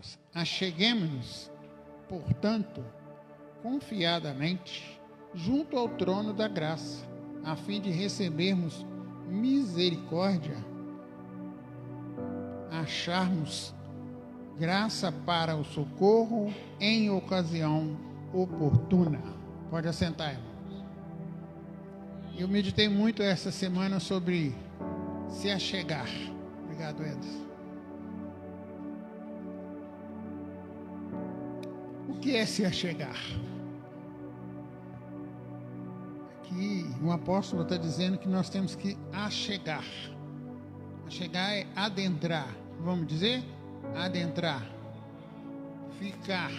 amados, acheguemo-nos, portanto, confiadamente, junto ao trono da graça, a fim de recebermos misericórdia, acharmos graça para o socorro em ocasião oportuna. Pode assentar, irmãos. Eu meditei muito essa semana sobre se achegar. Obrigado, Edson. O que é se achegar? Aqui o apóstolo está dizendo que nós temos que achegar. Achegar é adentrar. Vamos dizer? Adentrar. Ficar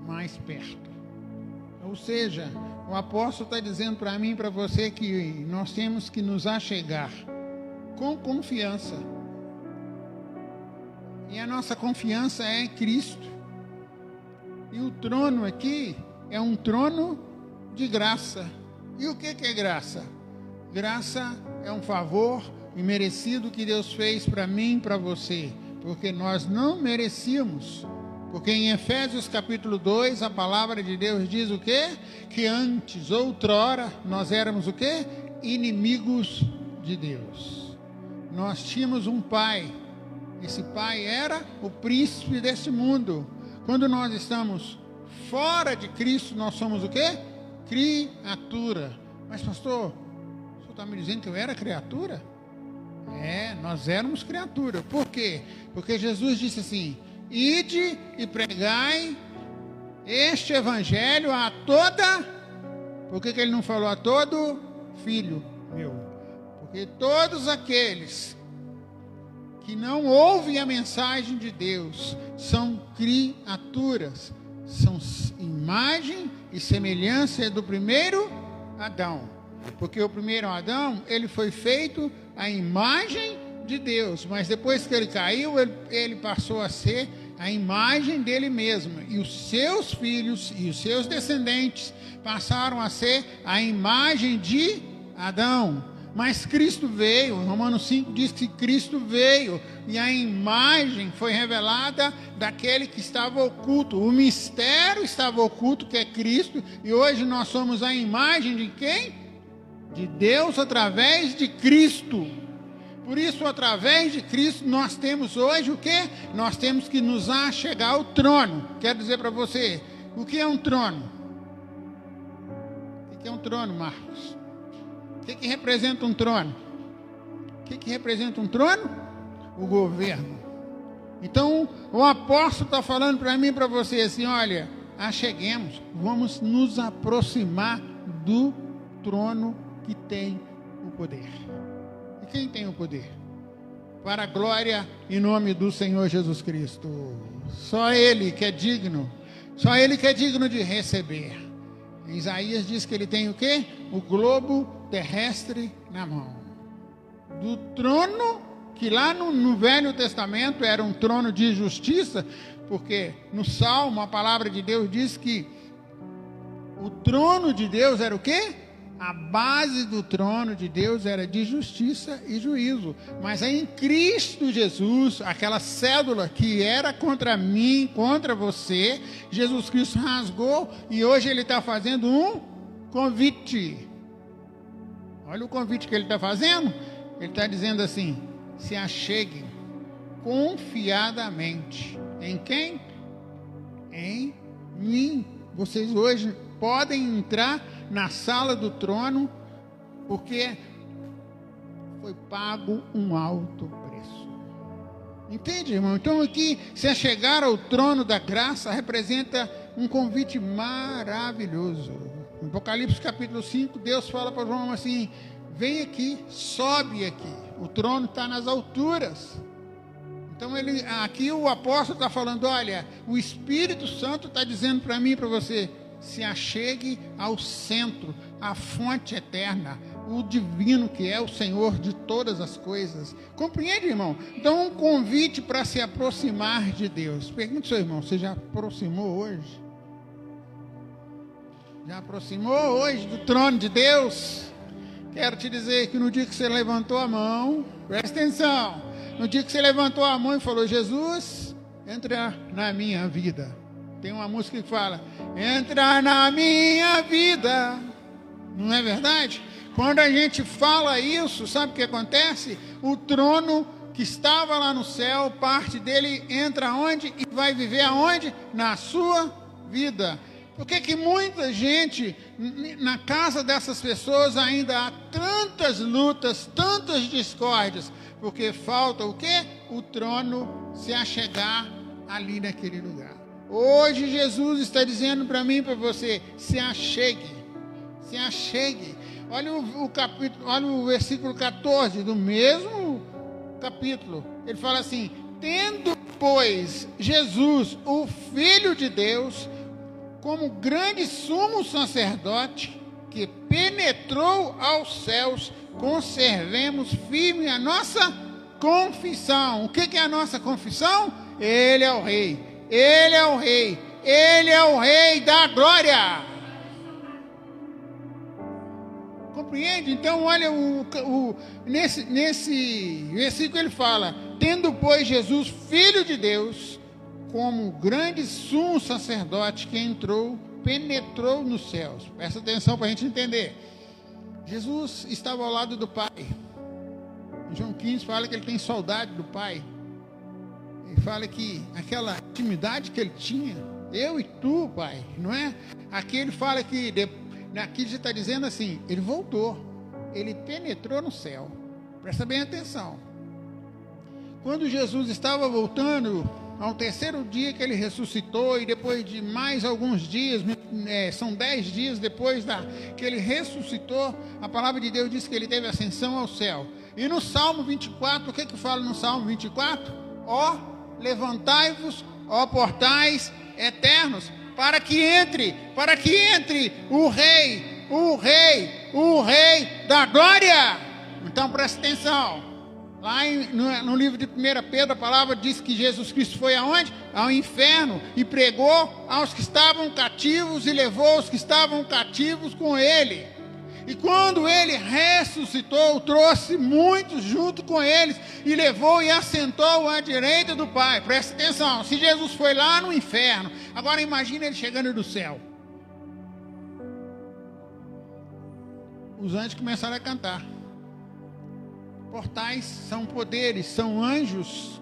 mais perto. Ou seja, o apóstolo está dizendo para mim e para você que nós temos que nos achegar com confiança. E a nossa confiança é em Cristo. E o trono aqui é um trono de graça. E o que é graça? Graça é um favor imerecido que Deus fez para mim e para você, porque nós não merecíamos. Porque em Efésios capítulo 2, a palavra de Deus diz o quê? Que antes, outrora, nós éramos o quê? Inimigos de Deus. Nós tínhamos um pai. Esse pai era o príncipe desse mundo. Quando nós estamos fora de Cristo, nós somos o quê? Criatura. Mas pastor, o senhor está me dizendo que eu era criatura? É, nós éramos criatura. Por quê? Porque Jesus disse assim: ide e pregai este evangelho a toda... Por que ele não falou a todo filho meu? Porque todos aqueles que não ouvem a mensagem de Deus são criaturas, são imagem e semelhança do primeiro Adão. Porque o primeiro Adão, ele foi feito à imagem de Deus, mas depois que ele caiu, ele passou a ser a imagem dele mesmo, e os seus filhos e os seus descendentes passaram a ser a imagem de Adão. Mas Cristo veio, Romanos 5 diz que Cristo veio, e a imagem foi revelada daquele que estava oculto, o mistério estava oculto, que é Cristo, e hoje nós somos a imagem de quem? De Deus através de Cristo. Por isso, através de Cristo, nós temos hoje o quê? Nós temos que nos achegar ao trono. Quero dizer para você, o que é um trono? O que é um trono, Marcos? O que representa um trono? O que representa um trono? O governo. Então, o apóstolo está falando para mim e para você assim, olha, acheguemos, vamos nos aproximar do trono que tem o poder. E quem tem o poder? Para a glória e nome do Senhor Jesus Cristo. Só Ele que é digno. Só Ele que é digno de receber. Isaías diz que ele tem o quê? O globo terrestre na mão. Do trono, que lá no Velho Testamento era um trono de justiça, porque no Salmo a palavra de Deus diz que o trono de Deus era o quê? A base do trono de Deus era de justiça e juízo. Mas aí em Cristo Jesus, aquela cédula que era contra mim, contra você, Jesus Cristo rasgou e hoje Ele está fazendo um convite. Olha o convite que Ele está fazendo. Ele está dizendo assim: se acheguem confiadamente. Em quem? Em mim. Vocês hoje podem entrar na sala do trono, porque foi pago um alto preço. Entende, irmão? Então aqui, se chegar ao trono da graça, representa um convite maravilhoso. Em Apocalipse capítulo 5, Deus fala para João assim: vem aqui, sobe aqui. O trono está nas alturas. Então aqui o apóstolo está falando, olha, o Espírito Santo está dizendo para mim e para você: se achegue ao centro, à fonte eterna, o divino que é o Senhor de todas as coisas. Compreende, irmão? Então, um convite para se aproximar de Deus. Pergunte ao seu irmão, você já aproximou hoje? Já aproximou hoje do trono de Deus? Quero te dizer que no dia que você levantou a mão, presta atenção, no dia que você levantou a mão e falou: Jesus, entra na minha vida. Tem uma música que fala: entra na minha vida. Não é verdade? Quando a gente fala isso, sabe o que acontece? O trono que estava lá no céu, parte dele entra onde? E vai viver aonde? Na sua vida. Por que muita gente, na casa dessas pessoas, ainda há tantas lutas, tantas discórdias? Porque falta o quê? O trono se achegar ali naquele lugar. Hoje Jesus está dizendo para mim e para você: se achegue, se achegue. Olha o capítulo, olha o versículo 14 do mesmo capítulo. Ele fala assim: tendo, pois, Jesus, o Filho de Deus, como grande sumo sacerdote, que penetrou aos céus, conservemos firme a nossa confissão. O que é a nossa confissão? Ele é o Rei, Ele é o Rei, Ele é o Rei da glória. Compreende? Então, olha, nesse versículo ele fala: tendo, pois, Jesus, Filho de Deus, como grande sumo sacerdote que penetrou nos céus. Presta atenção para a gente entender. Jesus estava ao lado do Pai. Em João 15 fala que ele tem saudade do Pai. Ele fala que aquela intimidade que ele tinha, eu e tu, Pai, não é? Aqui ele fala que, aqui ele está dizendo assim, ele voltou, ele penetrou no céu. Presta bem atenção. Quando Jesus estava voltando, ao terceiro dia que ele ressuscitou, e depois de mais alguns dias, são 10 dias depois que ele ressuscitou, a palavra de Deus diz que ele teve ascensão ao céu. E no Salmo 24, o que fala no Salmo 24? Ó, levantai-vos, ó portais eternos, para que entre o Rei da glória. Então presta atenção. Lá no livro de 1 Pedro, a palavra diz que Jesus Cristo foi aonde? Ao inferno, e pregou aos que estavam cativos, e levou os que estavam cativos com ele. E quando ele ressuscitou, trouxe muitos junto com eles, e levou e assentou à direita do Pai. Presta atenção, se Jesus foi lá no inferno, agora imagina ele chegando do céu. Os anjos começaram a cantar. Portais são poderes, são anjos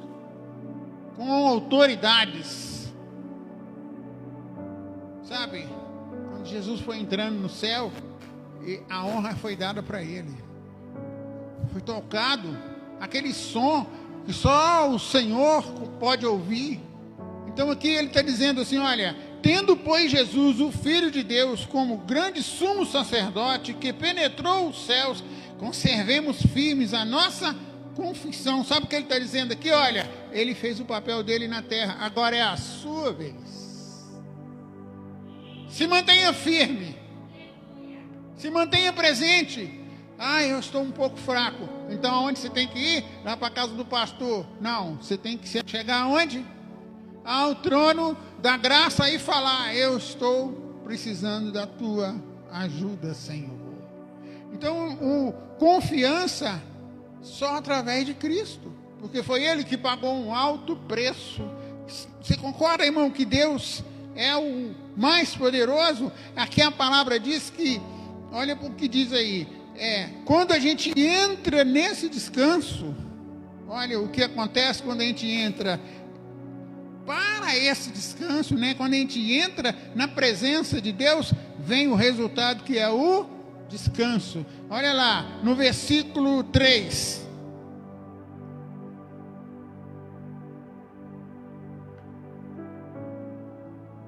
com autoridades. Sabe, quando Jesus foi entrando no céu, a honra foi dada para ele. Foi tocado aquele som que só o Senhor pode ouvir. Então aqui ele está dizendo assim, olha: tendo, pois, Jesus, o Filho de Deus, como grande sumo sacerdote que penetrou os céus, conservemos firmes a nossa confissão. Sabe o que ele está dizendo aqui? Olha, ele fez o papel dele na terra, agora é a sua vez. Se mantenha firme, se mantenha presente. Eu estou um pouco fraco, então aonde você tem que ir? Lá para a casa do pastor. Não, você tem que chegar aonde? Ao trono da graça e falar: eu estou precisando da tua ajuda, Senhor. Então, confiança só através de Cristo, porque foi Ele que pagou um alto preço. Você concorda, irmão, que Deus é o mais poderoso? Aqui a palavra diz que, olha o que diz aí, quando a gente entra nesse descanso, olha o que acontece quando a gente entra para esse descanso, né? Quando a gente entra na presença de Deus, vem o resultado, que é o descanso. Olha lá, no versículo 3.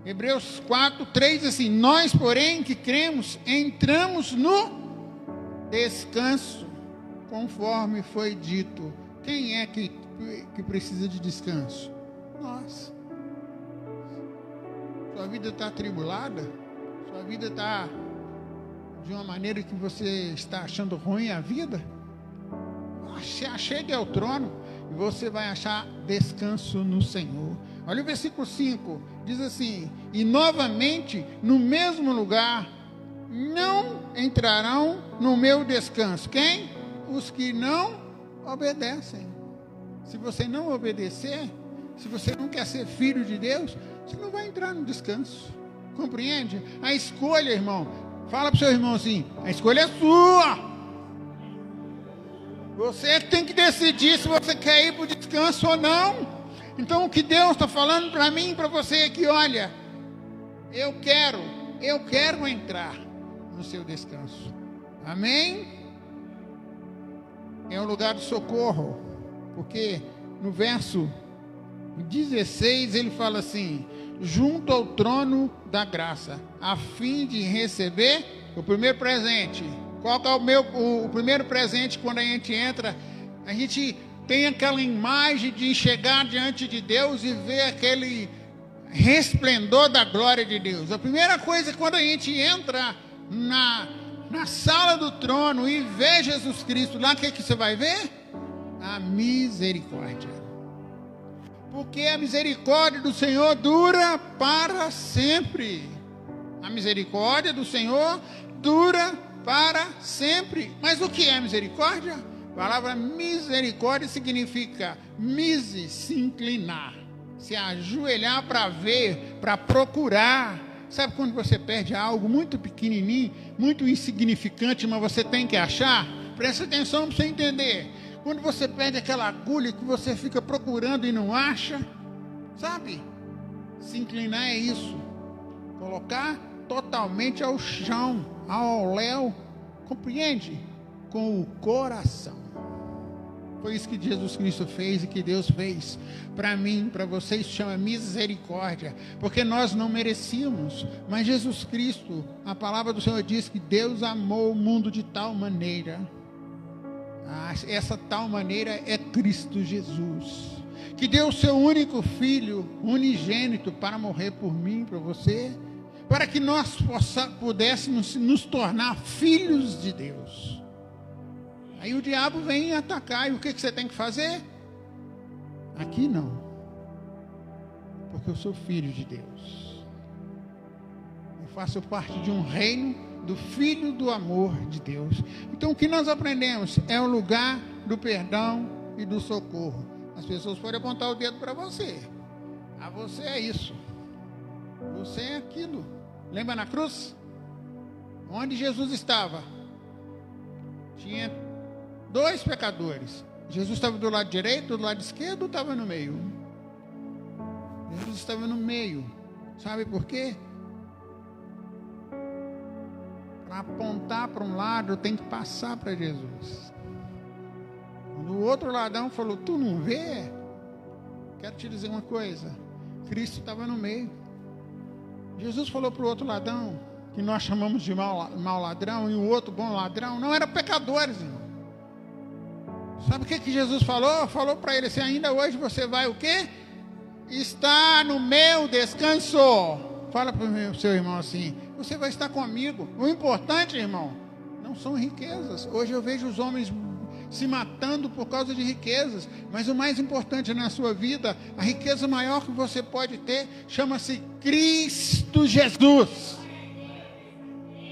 Hebreus 4, 3, assim: nós, porém, que cremos, entramos no descanso, conforme foi dito. Quem é que precisa de descanso? Nós. Sua vida está atribulada? Sua vida está de uma maneira que você está achando ruim a vida? Chegue ao trono e você vai achar descanso no Senhor. Olha o versículo 5, diz assim: e novamente no mesmo lugar não entrarão no meu descanso. Quem? Os que não obedecem. Se você não obedecer, Se você não quer ser filho de Deus, você não vai entrar no descanso. Compreende? A escolha, irmão, fala para o seu irmão assim, a escolha é sua. Você tem que decidir se você quer ir para o descanso ou não. Então o que Deus está falando para mim e para você é que, olha, eu quero entrar no seu descanso. Amém? É um lugar de socorro, porque no verso 16 ele fala assim, junto ao trono da graça, a fim de receber o primeiro presente. Qual que é o primeiro presente? Quando a gente entra, a gente tem aquela imagem de chegar diante de Deus e ver aquele resplendor da glória de Deus. A primeira coisa é quando a gente entra na sala do trono e vê Jesus Cristo, lá o que você vai ver? A misericórdia. Porque a misericórdia do Senhor dura para sempre. A misericórdia do Senhor dura para sempre. Mas o que é misericórdia? A palavra misericórdia significa mise, se inclinar, se ajoelhar para ver, para procurar. Sabe quando você perde algo muito pequenininho, muito insignificante, mas você tem que achar? Presta atenção para você entender. Quando você perde aquela agulha que você fica procurando e não acha, sabe? Se inclinar é isso. Colocar totalmente ao chão, ao léu, compreende? Com o coração. Foi isso que Jesus Cristo fez e que Deus fez para mim, para vocês, chama misericórdia, porque nós não merecíamos, mas Jesus Cristo, a palavra do Senhor diz que Deus amou o mundo de tal maneira, essa tal maneira é Cristo Jesus, que deu o seu único filho, unigênito, para morrer por mim, para você, para que nós pudéssemos nos tornar filhos de Deus. Aí o diabo vem atacar, e o que você tem que fazer? Aqui não, porque eu sou filho de Deus, eu faço parte de um reino do Filho do amor de Deus. Então o que nós aprendemos é o lugar do perdão e do socorro. As pessoas podem apontar o dedo para você, você é isso, você é aquilo. Lembra na cruz? Onde Jesus estava? Tinha 2 pecadores. Jesus estava do lado direito, do lado esquerdo, ou estava no meio? Jesus estava no meio. Sabe por quê? Para apontar para um lado, tem que passar para Jesus. Quando o outro ladrão falou, tu não vê? Quero te dizer uma coisa, Cristo estava no meio. Jesus falou para o outro ladrão, que nós chamamos de mau ladrão, e o outro bom ladrão, não eram pecadores, irmão. Sabe o que Jesus falou? Falou para ele assim, ainda hoje você vai o quê? Está no meu descanso. Fala para o seu irmão assim, você vai estar comigo. O importante, irmão, não são riquezas. Hoje eu vejo os homens se matando por causa de riquezas, mas o mais importante na sua vida, a riqueza maior que você pode ter, chama-se Cristo Jesus.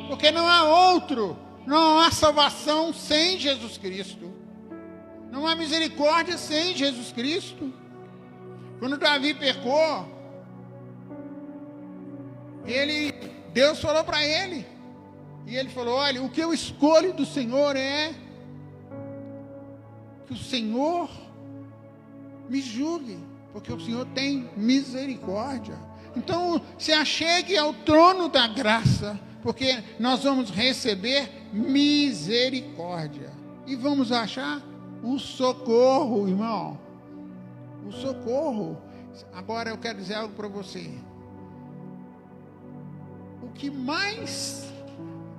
Porque não há outro, não há salvação sem Jesus Cristo. Não há misericórdia sem Jesus Cristo. Quando Davi pecou, Deus falou para ele, e ele falou, olha, o que eu escolho do Senhor é que o Senhor me julgue, porque o Senhor tem misericórdia. Então se achegue ao trono da graça, porque nós vamos receber misericórdia, e vamos achar o socorro, irmão, o socorro. Agora eu quero dizer algo para você. O que mais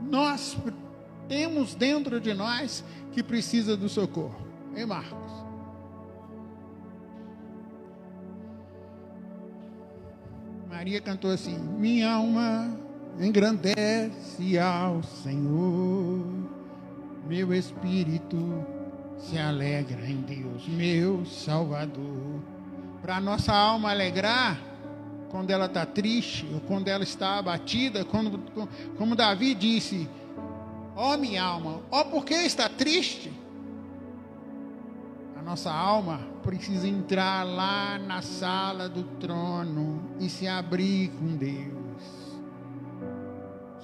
nós temos dentro de nós que precisa do socorro? Hein, Marcos? Maria cantou assim, minha alma engrandece ao Senhor, meu espírito se alegra em Deus, meu Salvador. Para a nossa alma alegrar, quando ela está triste, ou quando ela está abatida, como Davi disse, ó minha alma, ó por que está triste? A nossa alma precisa entrar lá na sala do trono e se abrir com Deus.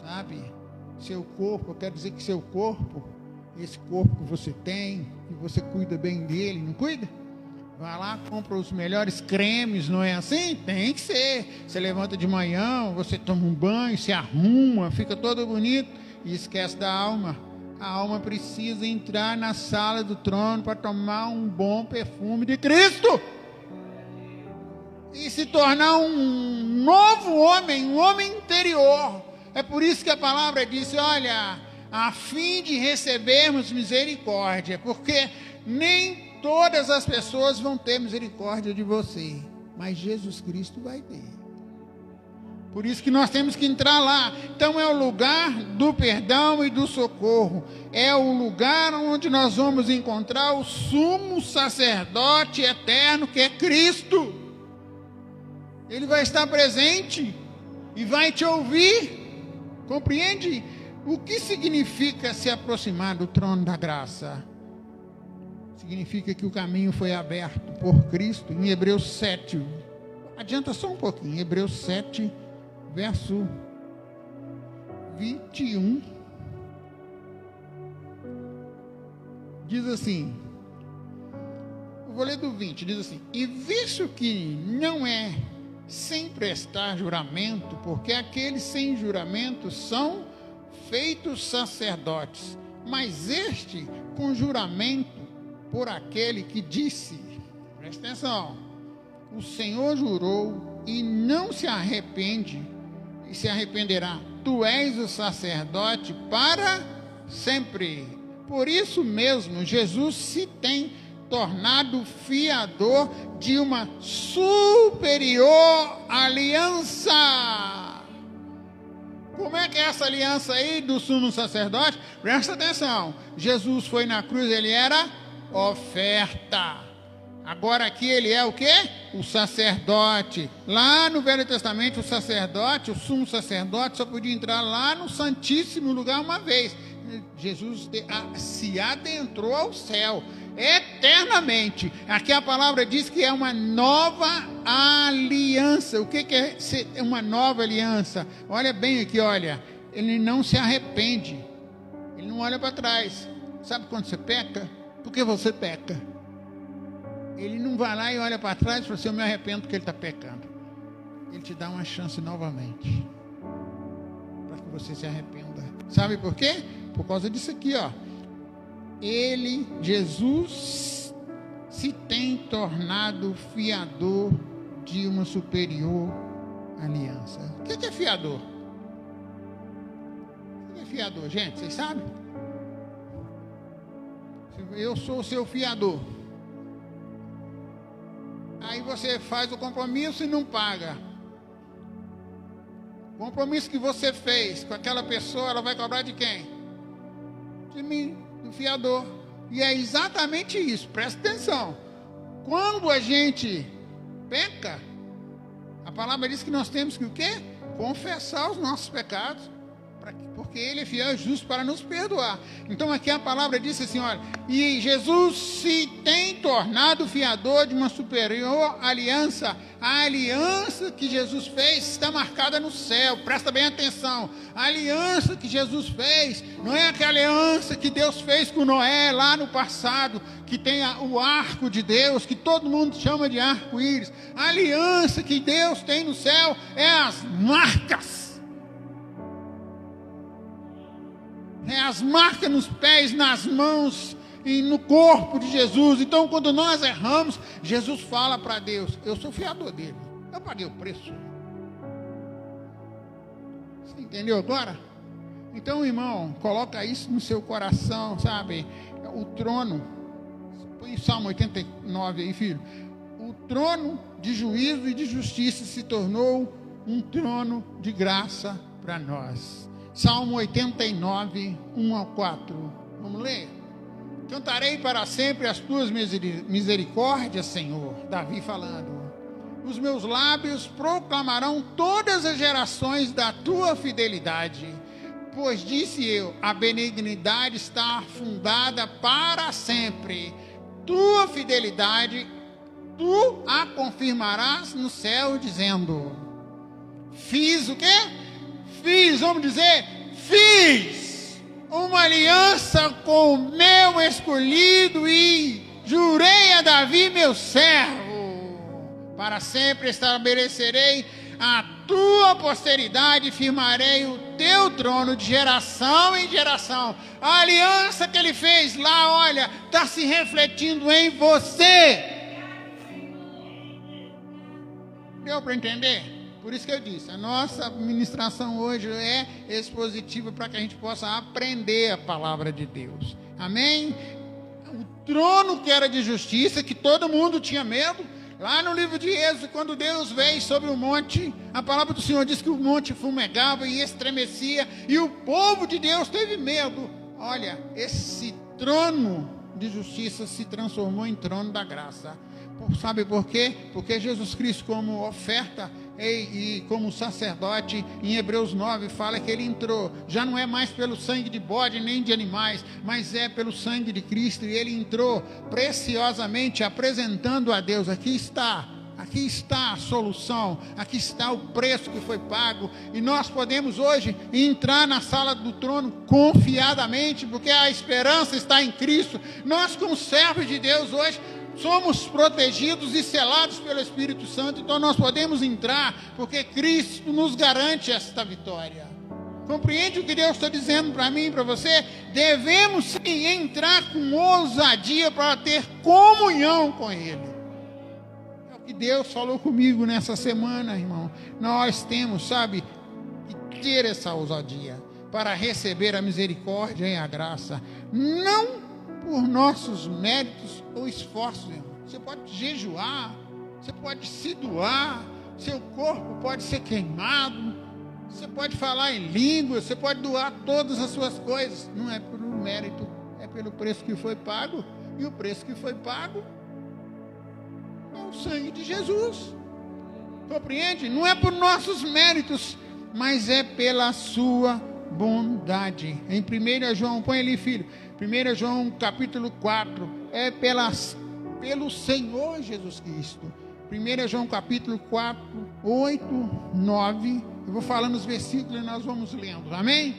Sabe? Seu corpo, eu quero dizer que seu corpo, esse corpo que você tem, que você cuida bem dele, não cuida? Vai lá, compra os melhores cremes, não é assim? Tem que ser. Você levanta de manhã, você toma um banho, se arruma, fica todo bonito e esquece da alma. A alma precisa entrar na sala do trono para tomar um bom perfume de Cristo e se tornar um novo homem, um homem interior. É por isso que a palavra disse, olha, a fim de recebermos misericórdia, porque nem todas as pessoas vão ter misericórdia de você, mas Jesus Cristo vai ter. Por isso que nós temos que entrar lá. Então é o lugar do perdão e do socorro. É o lugar onde nós vamos encontrar o sumo sacerdote eterno, que é Cristo. Ele vai estar presente e vai te ouvir. Compreende? O que significa se aproximar do trono da graça? Significa que o caminho foi aberto por Cristo. Em Hebreus 7, adianta só um pouquinho, Hebreus 7, verso 21, diz assim, eu vou ler do 20, diz assim, e visto que não é sem prestar juramento, porque aqueles sem juramento são feitos sacerdotes, mas este com juramento por aquele que disse, presta atenção, o Senhor jurou e não se arrepende, e se arrependerá, tu és o sacerdote para sempre. Por isso mesmo, Jesus se tem tornado fiador de uma superior aliança. Como é que é essa aliança aí do sumo sacerdote? Presta atenção, Jesus foi na cruz, ele era oferta. Agora aqui ele é o quê? O sacerdote. Lá no Velho Testamento, o sacerdote, o sumo sacerdote, só podia entrar lá no Santíssimo Lugar uma vez. Jesus se adentrou ao céu eternamente. Aqui a palavra diz que é uma nova aliança. O que é ser uma nova aliança? Olha bem aqui, olha. Ele não se arrepende. Ele não olha para trás. Sabe quando você peca? Porque você peca. Ele não vai lá e olha para trás e fala assim, eu me arrependo porque ele está pecando. Ele te dá uma chance novamente, para que você se arrependa. Sabe por quê? Por causa disso aqui, ó. Ele, Jesus, se tem tornado fiador de uma superior aliança. O que é fiador? O que é fiador, gente? Vocês sabem? Eu sou o seu fiador. Aí você faz o compromisso e não paga. O compromisso que você fez com aquela pessoa, ela vai cobrar de quem? De mim, do fiador. E é exatamente isso, presta atenção. Quando a gente peca, a palavra diz que nós temos que o quê? Confessar os nossos pecados. Porque ele é fiel e justo para nos perdoar. Então aqui a palavra diz assim, olha, e Jesus se tem tornado fiador de uma superior aliança. A aliança que Jesus fez está marcada no céu, presta bem atenção. A aliança que Jesus fez não é aquela aliança que Deus fez com Noé lá no passado, que tem o arco de Deus, que todo mundo chama de arco-íris. A aliança que Deus tem no céu é as marcas. É as marcas nos pés, nas mãos e no corpo de Jesus. Então, quando nós erramos, Jesus fala para Deus, eu sou fiador dele, eu paguei o preço. Você entendeu agora? Então, irmão, coloca isso no seu coração, sabe? O trono, põe Salmo 89 aí, filho. O trono de juízo e de justiça se tornou um trono de graça para nós. Salmo 89, 1 ao 4. Vamos ler? Cantarei para sempre as tuas misericórdias, Senhor. Davi falando. Os meus lábios proclamarão todas as gerações da tua fidelidade. Pois disse eu, a benignidade está fundada para sempre. tua fidelidade tu a confirmarás no céu, dizendo: fiz o quê? Fiz, vamos dizer, fiz uma aliança com o meu escolhido e jurei a Davi, meu servo, para sempre estabelecerei a tua posteridade e firmarei o teu trono de geração em geração. A aliança que ele fez lá, olha, está se refletindo em você. Deu para entender? Por isso que eu disse, a nossa ministração hoje é expositiva para que a gente possa aprender a palavra de Deus. Amém? O trono que era de justiça, que todo mundo tinha medo, lá no livro de Êxodo, quando Deus veio sobre o monte, a palavra do Senhor diz que o monte fumegava e estremecia, e o povo de Deus teve medo. Olha, esse trono de justiça se transformou em trono da graça. Sabe por quê? Porque Jesus Cristo, como oferta e como sacerdote, em Hebreus 9 fala que ele entrou, já não é mais pelo sangue de bode nem de animais, mas é pelo sangue de Cristo, e ele entrou preciosamente apresentando a Deus: aqui está a solução, aqui está o preço que foi pago, e nós podemos hoje entrar na sala do trono confiadamente, porque a esperança está em Cristo. Nós, como servos de Deus hoje, somos protegidos e selados pelo Espírito Santo, então nós podemos entrar, porque Cristo nos garante esta vitória. Compreende o que Deus está dizendo para mim e para você? Devemos sim entrar com ousadia para ter comunhão com Ele. É o que Deus falou comigo nessa semana, irmão. Nós temos, sabe, que ter essa ousadia para receber a misericórdia e a graça, não por nossos méritos ou esforços, irmão. Você pode jejuar, você pode se doar, seu corpo pode ser queimado, você pode falar em língua, você pode doar todas as suas coisas. Não é por um mérito, é pelo preço que foi pago, e o preço que foi pago é o sangue de Jesus. Compreende? Não é por nossos méritos, mas é pela sua bondade. Em 1 João, põe ali, filho, 1 João capítulo 4, é pelo Senhor Jesus Cristo. 1 João capítulo 4, 8, 9, eu vou falando os versículos e nós vamos lendo, amém?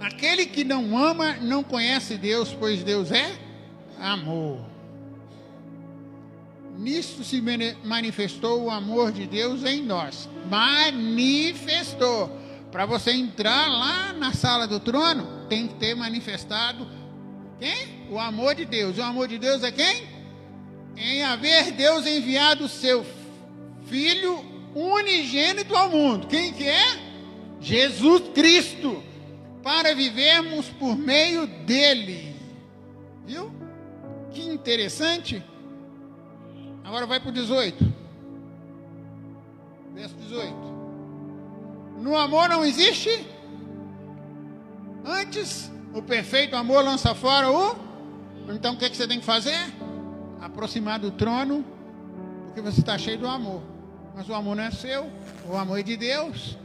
Aquele que não ama não conhece Deus, pois Deus é amor. Nisto se manifestou o amor de Deus em nós. Manifestou. Para você entrar lá na sala do trono, tem que ter manifestado quem? O amor de Deus. O amor de Deus é quem? Em haver Deus enviado o seu Filho unigênito ao mundo. Quem que é? Jesus Cristo. Para vivermos por meio dele. Viu? Que interessante. Agora vai para o 18. Verso 18. No amor não existe. Antes, o perfeito amor lança fora o... Então o que você tem que fazer? Aproximar do trono, porque você está cheio do amor. Mas o amor não é seu, o amor é de Deus.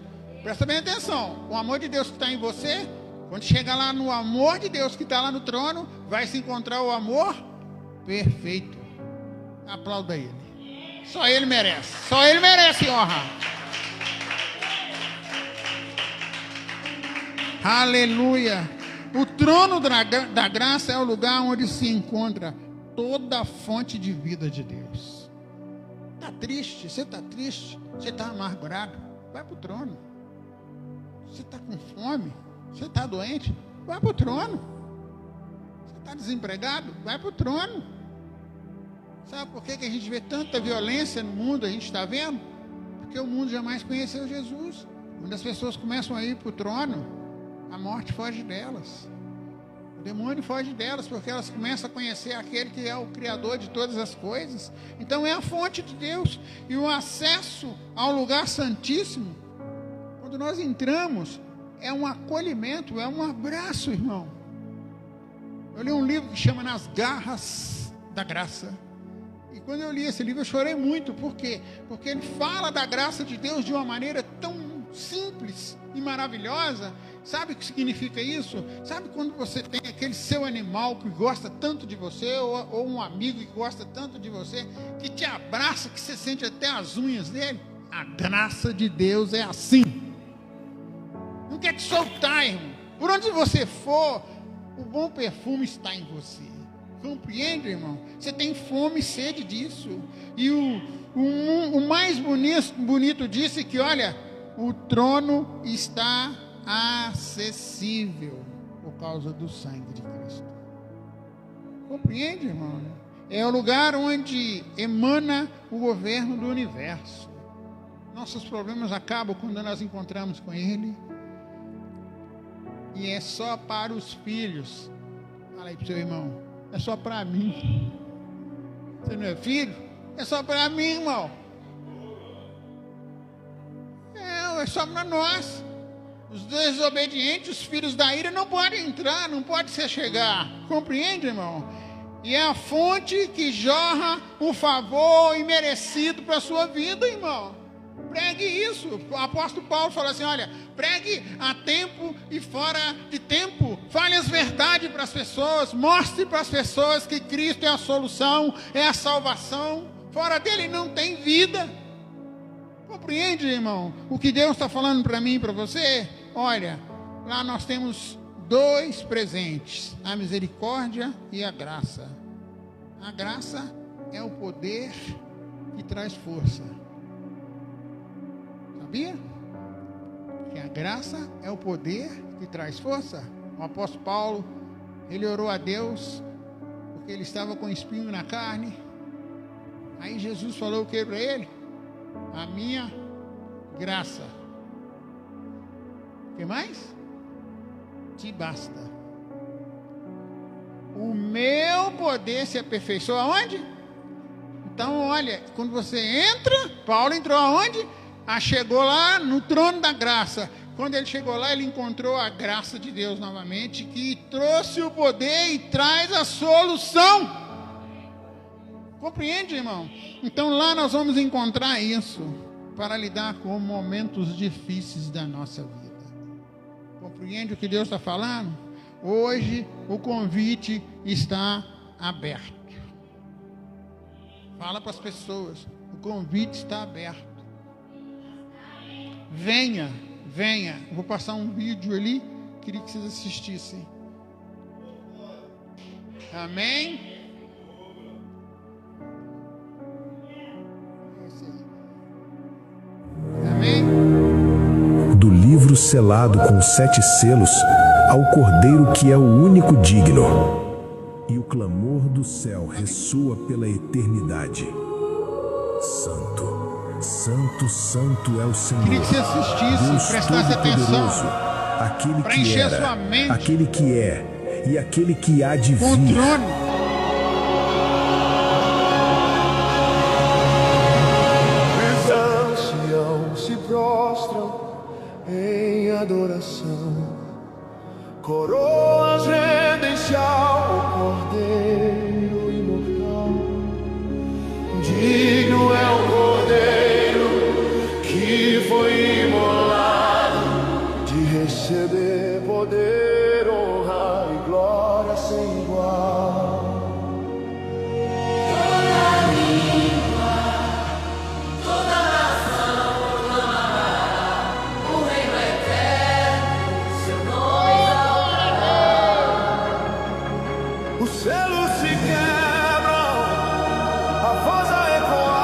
Presta bem atenção, o amor de Deus que está em você, quando chegar lá no amor de Deus que está lá no trono, vai se encontrar o amor perfeito. Aplauda ele. Só ele merece honra. Aleluia. O trono da graça é o lugar onde se encontra toda a fonte de vida de Deus. Está triste? Você está triste? Você está amargurado? Vai para o trono. Você está com fome? Você está doente? Vai para o trono. Você está desempregado? Vai para o trono. Sabe por que a gente vê tanta violência no mundo? A gente está vendo? Porque o mundo jamais conheceu Jesus. Quando as pessoas começam a ir para o trono, a morte foge delas. O demônio foge delas, porque elas começam a conhecer aquele que é o Criador de todas as coisas. Então é a fonte de Deus. E o acesso ao lugar santíssimo, quando nós entramos, é um acolhimento, é um abraço, irmão. Eu li um livro que chama Nas Garras da Graça. E quando eu li esse livro, eu chorei muito. Por quê? Porque ele fala da graça de Deus de uma maneira tão simples e maravilhosa. Sabe o que significa isso? Sabe quando você tem aquele seu animal que gosta tanto de você, ou um amigo que gosta tanto de você, que te abraça, que você sente até as unhas dele. A graça de Deus é assim. Não quer te soltar, irmão. Por onde você for, o bom perfume está em você. Compreende, irmão? Você tem fome e sede disso. E o mais bonito disso é que, olha, o trono está acessível por causa do sangue de Cristo. Compreende, irmão? É o lugar onde emana o governo do universo. Nossos problemas acabam quando nós encontramos com Ele. E é só para os filhos. Fala aí para o seu irmão. É só para mim. Você não é filho? É só para mim, irmão. É só para nós. Os desobedientes, os filhos da ira, não podem entrar, não pode se chegar. Compreende, irmão? E é a fonte que jorra o favor imerecido para a sua vida, irmão. Pregue isso. O apóstolo Paulo fala assim, olha, pregue a tempo e fora de tempo. Fale as verdades para as pessoas. Mostre para as pessoas que Cristo é a solução, é a salvação. Fora dele não tem vida. Compreende, irmão? O que Deus está falando para mim e para você? Olha, lá nós temos 2 presentes, a misericórdia e a graça. A graça é o poder que traz força. Sabia? Que a graça é o poder que traz força. O apóstolo Paulo, ele orou a Deus, porque ele estava com espinho na carne. Aí Jesus falou o que para ele? A minha graça. O que mais? Te basta. O meu poder se aperfeiçoa aonde? Então, olha, quando você entra, Paulo entrou aonde? Chegou lá no trono da graça. Quando ele chegou lá, ele encontrou a graça de Deus novamente, que trouxe o poder e traz a solução. Compreende, irmão? Então lá nós vamos encontrar isso para lidar com momentos difíceis da nossa vida. Compreende o que Deus está falando? Hoje o convite está aberto. Fala para as pessoas, o convite está aberto. Venha, venha. Eu vou passar um vídeo ali, queria que vocês assistissem. Amém? Amém? Do livro selado com 7 selos, ao Cordeiro que é o único digno. E o clamor do céu ressoa pela eternidade. Santo, Santo, Santo é o Senhor. Queria que você assistisse, Deus prestasse Todo-Poderoso, atenção, aquele para que encher era, sua mente aquele que é e aquele que há de com o vir. trono. Os anciãos se prostram em adoração, coroas rendem-se ao Cordeiro imortal. Digno é o Cordeiro que foi imolado, de receber poder, honra e glória sem igual. Os selos se quebram, a voz a ecoar.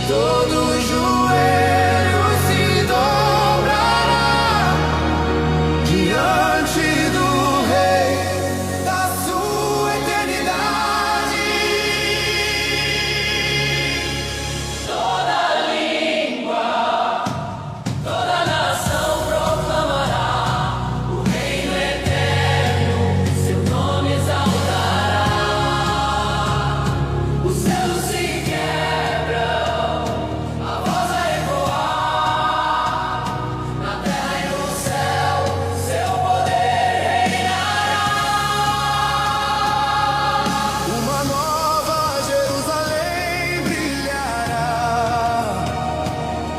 todo joelho se dobrará diante do Rei da sua eternidade. Toda língua, toda nação proclamará o reino eterno, seu nome exaltará. Os céus se quebram, a voz a ecoar, na terra e no céu, seu poder reinará. Uma nova Jerusalém brilhará,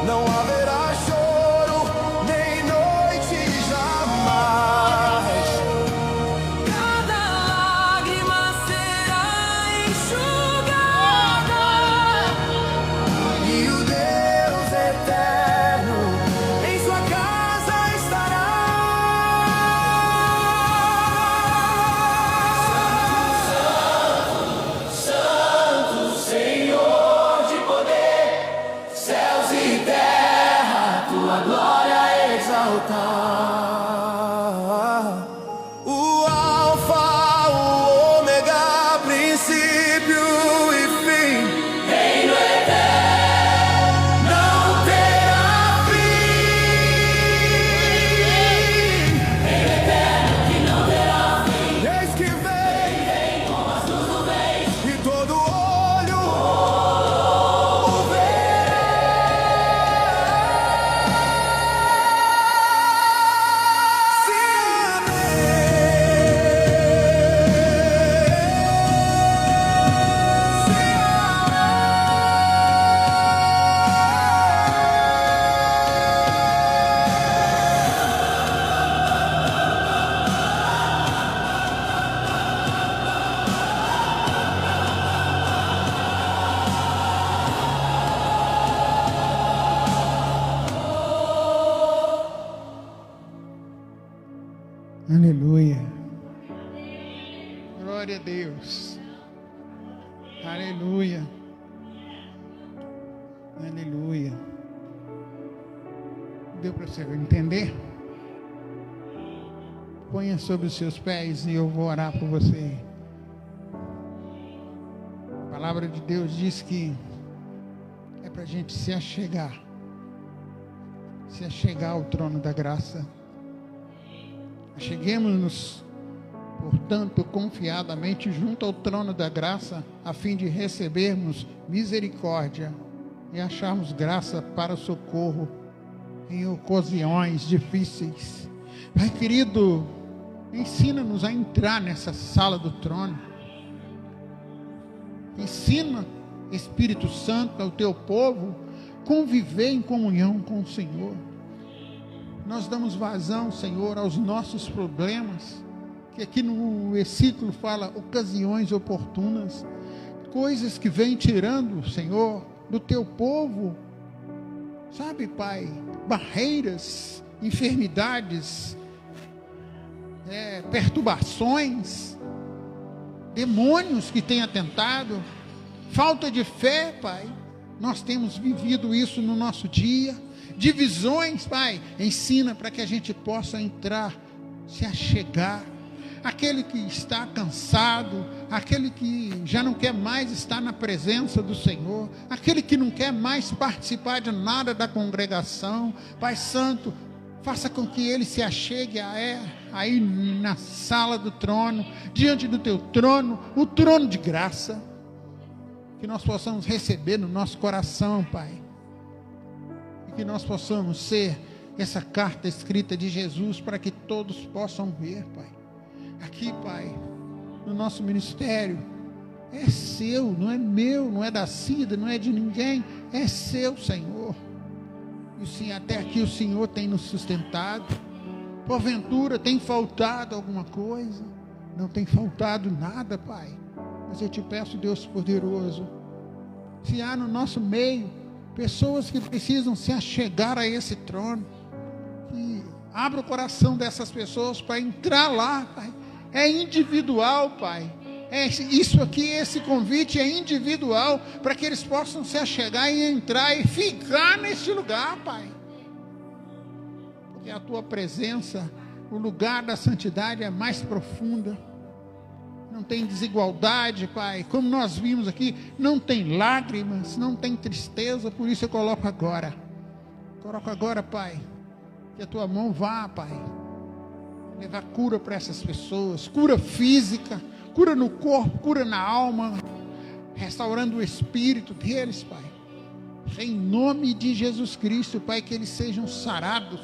não haverá choro nem noite jamais. Cada lágrima será enxugada. E o Deus eterno em sua casa estará. Santo, Senhor de poder, céus e terra, tua glória exaltar. O Alfa, o Ômega, princípio e fim. Reino eterno Não terá fim. Reino eterno que não terá fim. Eis que vem Com as nuvens, e todo olho o verá. Se Aleluia. Glória a Deus. Aleluia. Aleluia. Deu para você entender? Ponha sobre os seus pés e eu vou orar por você. A palavra de Deus diz que é para a gente se achegar ao trono da graça. Cheguemos-nos, portanto, confiadamente junto ao trono da graça, a fim de recebermos misericórdia e acharmos graça para socorro em ocasiões difíceis. Pai querido, ensina-nos a entrar nessa sala do trono. Ensina, Espírito Santo, ao teu povo conviver em comunhão com o Senhor. Nós damos vazão, Senhor, aos nossos problemas, que aqui no versículo fala ocasiões oportunas, coisas que vêm tirando, Senhor, do teu povo, sabe, Pai, barreiras, enfermidades, perturbações, demônios que têm atentado, falta de fé, Pai. Nós temos vivido isso no nosso dia. Divisões, Pai, ensina para que a gente possa entrar, se achegar. Aquele que está cansado, aquele que já não quer mais estar na presença do Senhor, aquele que não quer mais participar de nada da congregação, Pai Santo, faça com que ele se achegue aí na sala do trono, diante do teu trono, o trono de graça, que nós possamos receber no nosso coração, Pai. Que nós possamos ser essa carta escrita de Jesus para que todos possam ver, Pai. Aqui, Pai, no nosso ministério, é seu, não é meu, não é da Cida, não é de ninguém, é seu, Senhor. E sim, até aqui o Senhor tem nos sustentado. Porventura tem faltado alguma coisa? Não tem faltado nada, Pai. Mas eu te peço, Deus poderoso, se há no nosso meio pessoas que precisam se achegar a esse trono, que abra o coração dessas pessoas para entrar lá, Pai. É individual, Pai. Isso aqui, esse convite é individual, para que eles possam se achegar e entrar e ficar nesse lugar, Pai. Porque a tua presença, o lugar da santidade é mais profunda. Não tem desigualdade, Pai. Como nós vimos aqui, não tem lágrimas, não tem tristeza. Por isso eu coloco agora. Coloco agora, Pai. Que a tua mão vá, Pai. Levar cura para essas pessoas. Cura física, cura no corpo, cura na alma. Restaurando o espírito deles, Pai. Em nome de Jesus Cristo, Pai, que eles sejam sarados,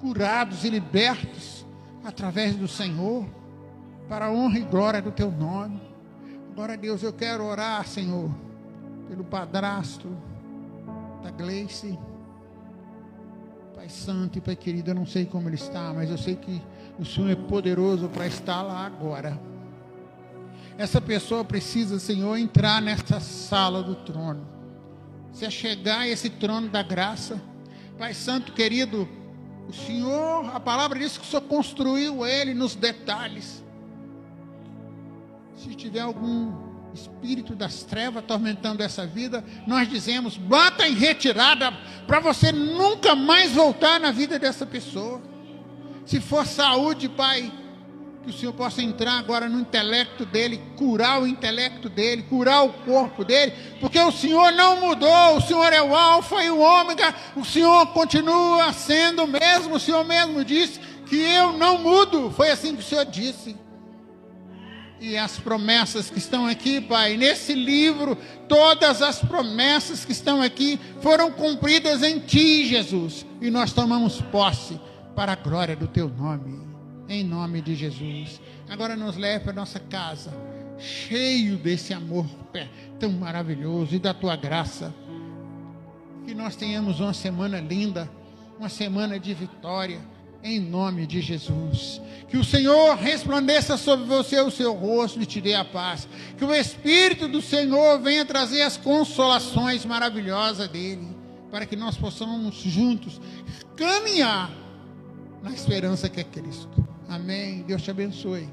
curados e libertos através do Senhor, para a honra e glória do teu nome. Agora, Deus, eu quero orar, Senhor, pelo padrasto da Gleice. Pai santo e Pai querido, eu não sei como ele está, mas eu sei que o Senhor é poderoso para estar lá agora. Essa pessoa precisa, Senhor, entrar nessa sala do trono, se achegar a esse trono da graça. Pai santo querido, o Senhor, a palavra diz que o Senhor construiu ele nos detalhes. Se tiver algum espírito das trevas atormentando essa vida, nós dizemos, bota em retirada, para você nunca mais voltar na vida dessa pessoa. Se for saúde, Pai, que o Senhor possa entrar agora no intelecto dele, curar o intelecto dele, curar o corpo dele, porque o Senhor não mudou, o Senhor é o alfa e o ômega, o Senhor continua sendo o mesmo. O Senhor mesmo disse que eu não mudo, foi assim que o Senhor disse. E as promessas que estão aqui, Pai, nesse livro, todas as promessas que estão aqui foram cumpridas em Ti, Jesus. E nós tomamos posse para a glória do Teu nome, em nome de Jesus. Agora nos leve para a nossa casa, cheio desse amor tão maravilhoso e da Tua graça. Que nós tenhamos uma semana linda, uma semana de vitória, em nome de Jesus. Que o Senhor resplandeça sobre você o seu rosto e te dê a paz. Que o Espírito do Senhor venha trazer as consolações maravilhosas dele, para que nós possamos juntos caminhar na esperança que é Cristo. Amém. Deus te abençoe.